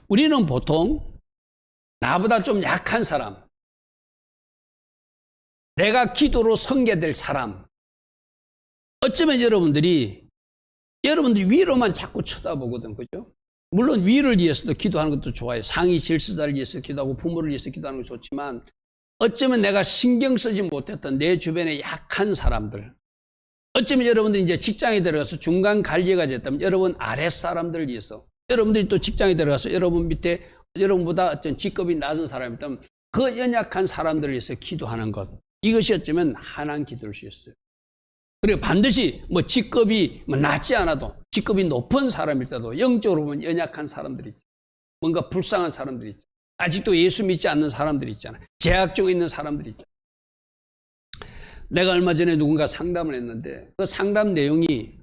우리는 보통 나보다 좀 약한 사람, 내가 기도로 섬겨될 사람, 어쩌면 여러분들이 위로만 자꾸 쳐다보거든, 그죠? 물론 위를 위해서도 기도하는 것도 좋아요. 상위 질서자를 위해서 기도하고 부모를 위해서 기도하는 것도 좋지만 어쩌면 내가 신경 쓰지 못했던 내 주변의 약한 사람들, 어쩌면 여러분들이 이제 직장에 들어가서 중간 관리가 됐다면 여러분 아랫사람들을 위해서, 여러분들이 또 직장에 들어가서 여러분 밑에 여러분보다 어떤 직급이 낮은 사람이 있다면 그 연약한 사람들을 위해서 기도하는 것, 이것이 어쩌면 하나님 기도일 수 있어요. 그리고 반드시 뭐 직급이 낮지 않아도 직급이 높은 사람일지라도 영적으로 보면 연약한 사람들이 있죠. 뭔가 불쌍한 사람들이 있죠. 아직도 예수 믿지 않는 사람들이 있잖아요. 제약 중에 있는 사람들이 있잖아요. 내가 얼마 전에 누군가 상담을 했는데 그 상담 내용이,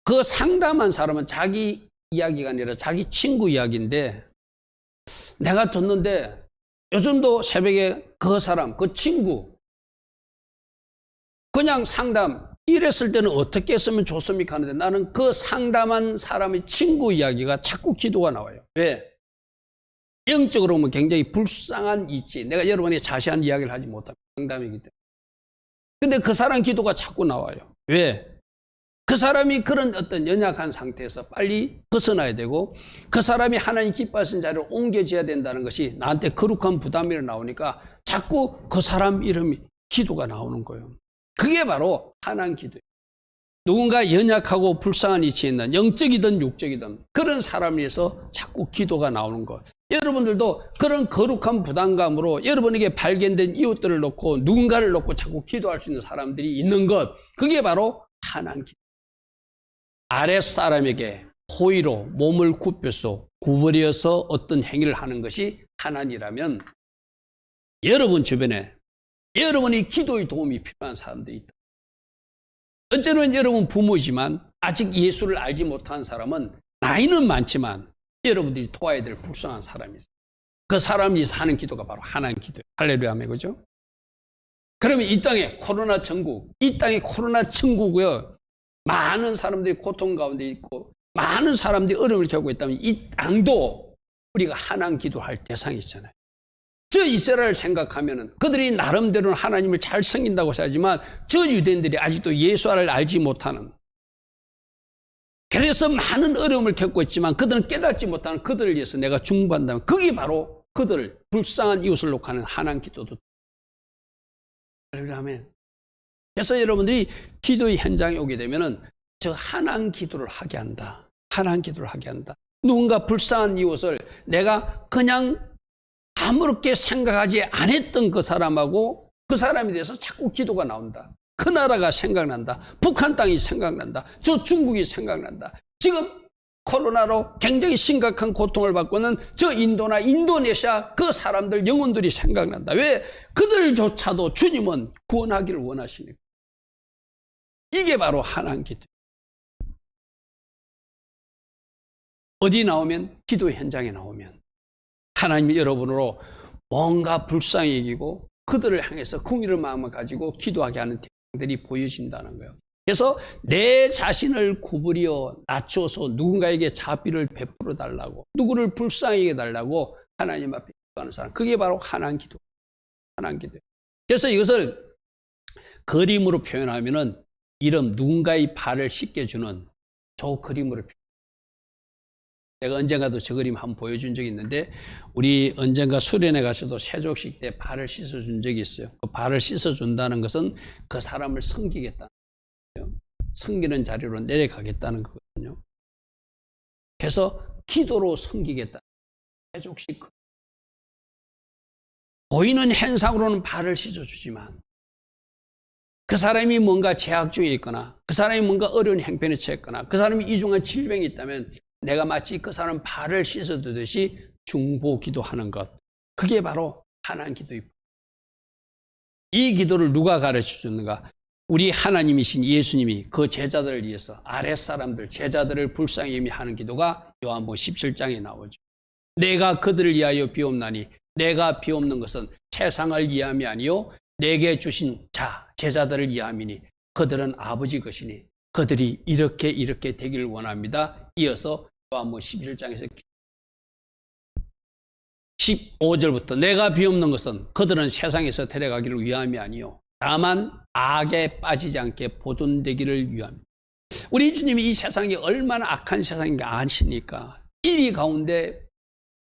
그 상담한 사람은 자기 이야기가 아니라 자기 친구 이야기인데 내가 듣는데 요즘도 새벽에 그 사람, 그 친구 그냥 상담 이랬을 때는 어떻게 했으면 좋습니까 하는데 나는 그 상담한 사람의 친구 이야기가 자꾸 기도가 나와요. 왜? 영적으로 보면 굉장히 불쌍한 이치, 내가 여러분에게 자세한 이야기를 하지 못하면 상담이기 때문에. 근데 그 사람 기도가 자꾸 나와요. 왜? 그 사람이 그런 어떤 연약한 상태에서 빨리 벗어나야 되고 그 사람이 하나님 기뻐하시는 자리로 옮겨져야 된다는 것이 나한테 거룩한 부담이 나오니까 자꾸 그 사람 이름이 기도가 나오는 거예요. 그게 바로 하나님 기도예요. 누군가 연약하고 불쌍한 위치에 있는 영적이든 육적이든 그런 사람을 위해서 자꾸 기도가 나오는 것. 여러분들도 그런 거룩한 부담감으로 여러분에게 발견된 이웃들을 놓고 누군가를 놓고 자꾸 기도할 수 있는 사람들이 있는 것. 그게 바로 하나님 기도. 아랫사람에게 호의로 몸을 굽혀서 구부려서 어떤 행위를 하는 것이 하나님이라면 여러분 주변에 여러분이 기도의 도움이 필요한 사람들이 있다. 어쩌면 여러분 부모지만 아직 예수를 알지 못한 사람은 나이는 많지만 여러분들이 도와야 될 불쌍한 사람이 있어요. 그 사람이 하는 기도가 바로 하나님 기도예요. 할렐루야 하면 그죠? 그러면 이 땅에 코로나 전국, 이 땅에 코로나 천국이요. 많은 사람들이 고통 가운데 있고 많은 사람들이 어려움을 겪고 있다면 이 땅도 우리가 하나님 기도할 대상이 있잖아요. 저 이스라엘을 생각하면은 그들이 나름대로는 하나님을 잘 섬긴다고 하지만 저 유대인들이 아직도 예수를 알지 못하는, 그래서 많은 어려움을 겪고 있지만 그들은 깨닫지 못하는 그들을 위해서 내가 중보한다면 그게 바로 그들을 불쌍한 이웃을 놓고 하는 하나님 기도도. 아멘. 그래서 여러분들이 기도의 현장에 오게 되면은 저 하나님 기도를 하게 한다. 하나님 기도를 하게 한다. 누군가 불쌍한 이웃을 내가 그냥 아무렇게 생각하지 않았던 그 사람하고 그 사람에 대해서 자꾸 기도가 나온다. 그 나라가 생각난다. 북한 땅이 생각난다. 저 중국이 생각난다. 지금 코로나로 굉장히 심각한 고통을 받고 있는 저 인도나 인도네시아 그 사람들 영혼들이 생각난다. 왜? 그들조차도 주님은 구원하기를 원하시니까. 이게 바로 하나님 기도. 어디 나오면? 기도 현장에 나오면 하나님이 여러분으로 뭔가 불쌍히 여기고 그들을 향해서 긍휼의 마음을 가지고 기도하게 하는 대상들이 보여진다는 거예요. 그래서 내 자신을 구부려 낮춰서 누군가에게 자비를 베풀어 달라고, 누구를 불쌍히 해달라고 하나님 앞에 기도하는 사람, 그게 바로 하나님 기도. 하나님 기도. 그래서 이것을 그림으로 표현하면은 이름, 누군가의 발을 씻겨주는 저 그림으로 표현. 내가 언젠가도 저 그림 한번 보여준 적이 있는데, 우리 언젠가 수련회 가서도 세족식 때 발을 씻어준 적이 있어요. 그 발을 씻어준다는 것은 그 사람을 섬기겠다는 거예요. 섬기는 자리로 내려가겠다는 거거든요. 그래서 기도로 섬기겠다. 세족식. 보이는 행상으로는 발을 씻어주지만 그 사람이 뭔가 제약 중에 있거나 그 사람이 뭔가 어려운 형편에 처했거나 그 사람이 이중한 질병이 있다면 내가 마치 그 사람 발을 씻어두듯이 중보 기도하는 것. 그게 바로 하나님 기도입니다. 이 기도를 누가 가르쳐 주는가? 우리 하나님이신 예수님이 그 제자들을 위해서 아랫사람들, 제자들을 불쌍히 하는 기도가 요한복음 17장에 나오죠. 내가 그들을 위하여 비옵나니 내가 비옵는 것은 세상을 위함이 아니요 내게 주신 자, 제자들을 위함이니 그들은 아버지 것이니 그들이 이렇게 되기를 원합니다. 이어서 요한복음 11장에서 15절부터 내가 비옵는 것은 그들은 세상에서 데려가기를 위함이 아니요 다만 악에 빠지지 않게 보존되기를 위함입니다. 우리 주님이 이 세상이 얼마나 악한 세상인가 아시니까 이리 가운데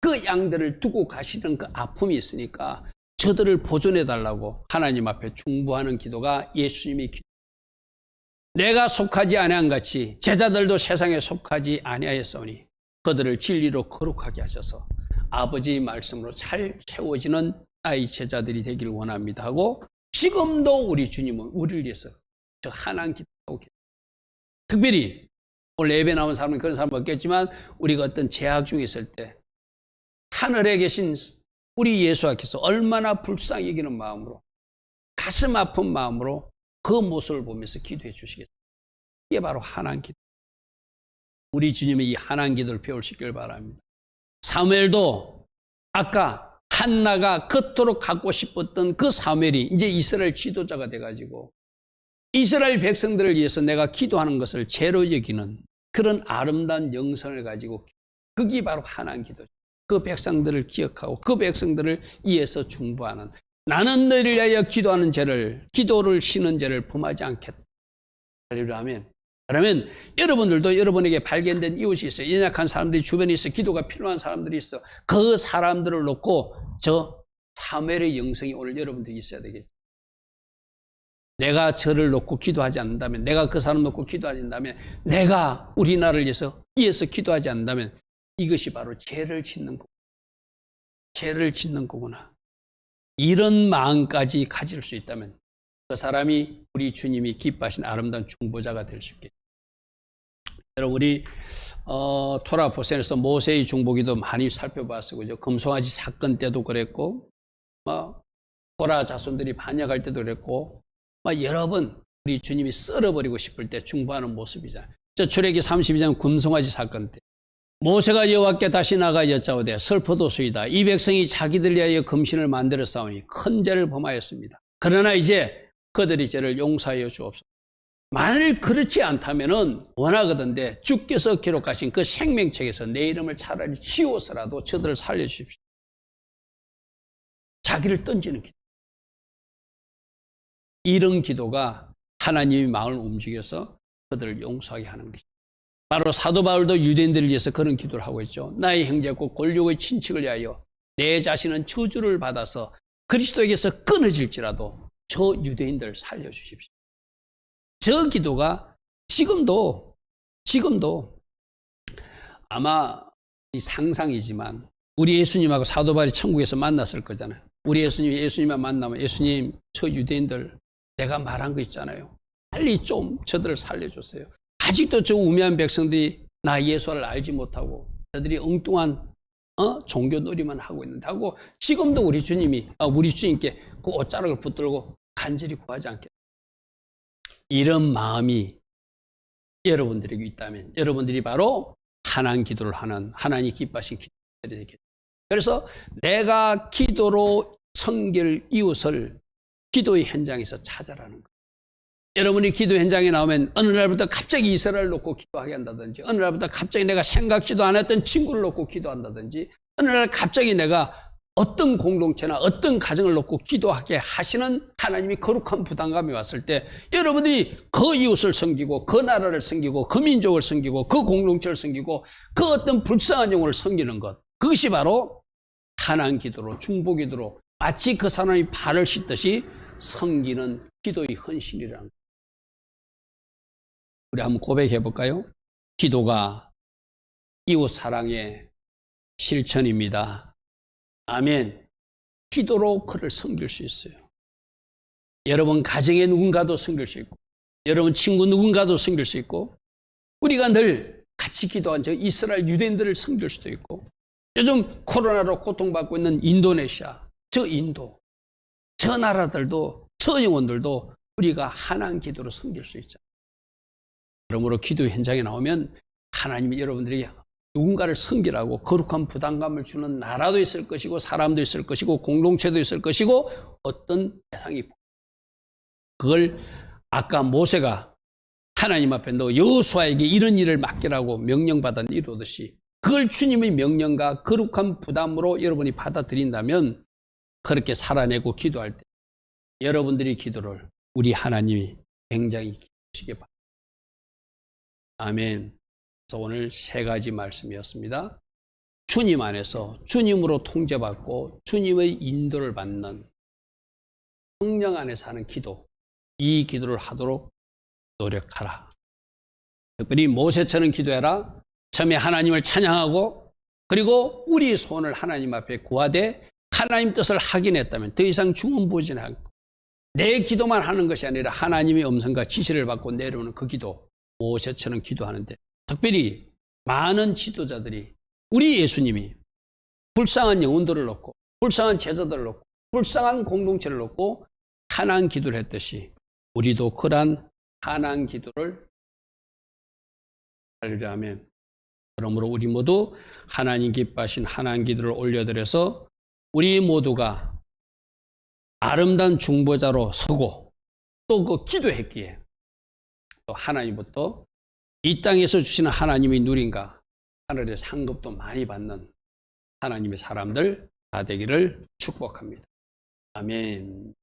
그 양들을 두고 가시는 그 아픔이 있으니까 저들을 보존해 달라고 하나님 앞에 중보하는 기도가 예수님의 기도. 내가 속하지 아니한 같이 제자들도 세상에 속하지 아니하였사오니 그들을 진리로 거룩하게 하셔서 아버지의 말씀으로 잘 채워지는 나의 제자들이 되기를 원합니다 하고 지금도 우리 주님은 우리를 위해서 저 하나님 기도하고 계십니다. 특별히 오늘 예배 나온 사람은 그런 사람 없겠지만 우리가 어떤 제약 중에 있을 때 하늘에 계신 우리 예수께서 얼마나 불쌍히 여기는 마음으로 가슴 아픈 마음으로 그 모습을 보면서 기도해 주시겠습니다. 이게 바로 하나님 기도. 우리 주님의 이 하나님 기도를 배우시길 바랍니다. 사무엘도 아까 한나가 그토록 갖고 싶었던 그 사무엘이 이제 이스라엘 지도자가 돼가지고 이스라엘 백성들을 위해서 내가 기도하는 것을 죄로 여기는 그런 아름다운 영성을 가지고 그게 바로 하나님 기도죠. 그 백성들을 기억하고 그 백성들을 위해서 중보하는 나는 너희를 위하여 기도하는 죄를 기도를 쉬는 죄를 범하지 않겠다. 할렐루야 아멘. 그러면 여러분들도 여러분에게 발견된 이웃이 있어요. 연약한 사람들이 주변에 있어. 기도가 필요한 사람들이 있어. 그 사람들을 놓고 저 사무엘의 영성이 오늘 여러분들이 있어야 되겠죠. 내가 저를 놓고 기도하지 않는다면, 내가 그 사람 놓고 기도하지 않는다면, 내가 우리나라를 위해서 기도하지 않는다면 이것이 바로 죄를 짓는 거구나. 죄를 짓는 거구나. 이런 마음까지 가질 수 있다면 그 사람이 우리 주님이 기뻐하신 아름다운 중보자가 될 수 있겠죠. 여러분, 우리 토라 보센에서 모세의 중보기도 많이 살펴봤어요. 그죠? 금송아지 사건 때도 그랬고, 토라 자손들이 반역할 때도 그랬고, 여러 번 우리 주님이 썰어버리고 싶을 때 중보하는 모습이잖아요. 저 출애기 32장 금송아지 사건 때 모세가 여호와께 다시 나가 여짜오되 슬퍼도소이다. 이 백성이 자기들 위하여 금신을 만들어 싸우니 큰 죄를 범하였습니다. 그러나 이제 그들이 죄를 용서하여 주옵소서. 만일 그렇지 않다면은 원하거든데 주께서 기록하신 그 생명책에서 내 이름을 차라리 지워서라도 저들을 살려주십시오. 자기를 던지는 기도. 이런 기도가 하나님의 마음을 움직여서 그들을 용서하게 하는 것이죠. 바로 사도 바울도 유대인들을 위해서 그런 기도를 하고 있죠. 나의 형제고 권력의 친척을 위하여 내 자신은 저주를 받아서 그리스도에게서 끊어질지라도 저 유대인들을 살려주십시오. 저 기도가 지금도 아마 이 상상이지만 우리 예수님하고 사도 바울이 천국에서 만났을 거잖아요. 우리 예수님만 만나면 예수님, 저 유대인들 내가 말한 거 있잖아요. 빨리 좀 저들을 살려주세요. 아직도 저 우매한 백성들이 나 예수를 알지 못하고 저들이 엉뚱한 종교놀이만 하고 있는데 하고 지금도 우리 주님께 그 옷자락을 붙들고 간절히 구하지 않겠어요? 이런 마음이 여러분들에게 있다면 여러분들이 바로 하나님 기도를 하는 하나님이 기뻐하신 기도들이 되겠죠. 그래서 내가 기도로 섬길 이웃을 기도의 현장에서 찾아라는 거예요. 여러분이 기도 현장에 나오면 어느 날부터 갑자기 이스라엘을 놓고 기도하게 한다든지, 어느 날부터 갑자기 내가 생각지도 않았던 친구를 놓고 기도한다든지, 어느 날 갑자기 내가 어떤 공동체나 어떤 가정을 놓고 기도하게 하시는 하나님이 거룩한 부담감이 왔을 때 여러분들이 그 이웃을 섬기고 그 나라를 섬기고 그 민족을 섬기고 그 공동체를 섬기고 그 어떤 불쌍한 영혼을 섬기는 것, 그것이 바로 하나님 기도로, 중보 기도로 마치 그 사람이 발을 씻듯이 섬기는 기도의 헌신이라는 거예요. 우리 한번 고백해 볼까요? 기도가 이웃 사랑의 실천입니다. 아멘. 기도로 그를 섬길 수 있어요. 여러분 가정의 누군가도 섬길 수 있고, 여러분 친구 누군가도 섬길 수 있고, 우리가 늘 같이 기도한 저 이스라엘 유대인들을 섬길 수도 있고, 요즘 코로나로 고통받고 있는 인도네시아, 저 인도, 저 나라들도, 저 영혼들도 우리가 하나님 기도로 섬길 수 있잖아요. 그러므로 기도 현장에 나오면 하나님이 여러분들이 누군가를 섬기라고 거룩한 부담감을 주는 나라도 있을 것이고 사람도 있을 것이고 공동체도 있을 것이고 어떤 대상이 그걸 아까 모세가 하나님 앞에 너 여호수아에게 이런 일을 맡기라고 명령받아 이루듯이 그걸 주님의 명령과 거룩한 부담으로 여러분이 받아들인다면 그렇게 살아내고 기도할 때 여러분들이 기도를 우리 하나님이 굉장히 기쁘시게 바랍니다. 아멘. 그래서 오늘 세 가지 말씀이었습니다. 주님 안에서 주님으로 통제받고 주님의 인도를 받는 성령 안에서 하는 기도, 이 기도를 하도록 노력하라. 특별히 모세처럼 기도해라. 처음에 하나님을 찬양하고 그리고 우리 소원을 하나님 앞에 구하되 하나님 뜻을 확인했다면 더 이상 중언부진하고 내 기도만 하는 것이 아니라 하나님의 음성과 지시를 받고 내려오는 그 기도, 모세처럼 기도하는데 특별히 많은 지도자들이 우리 예수님이 불쌍한 영혼들을 놓고 불쌍한 제자들을 놓고 불쌍한 공동체를 놓고 하나님 기도를 했듯이 우리도 그러한 하나님 기도를 하려고 하면 그러므로 우리 모두 하나님 기뻐하신 하나님 기도를 올려드려서 우리 모두가 아름다운 중보자로 서고 또 그 기도했기에 또 하나님부터 이 땅에서 주시는 하나님의 누림과 하늘의 상급도 많이 받는 하나님의 사람들 다 되기를 축복합니다. 아멘.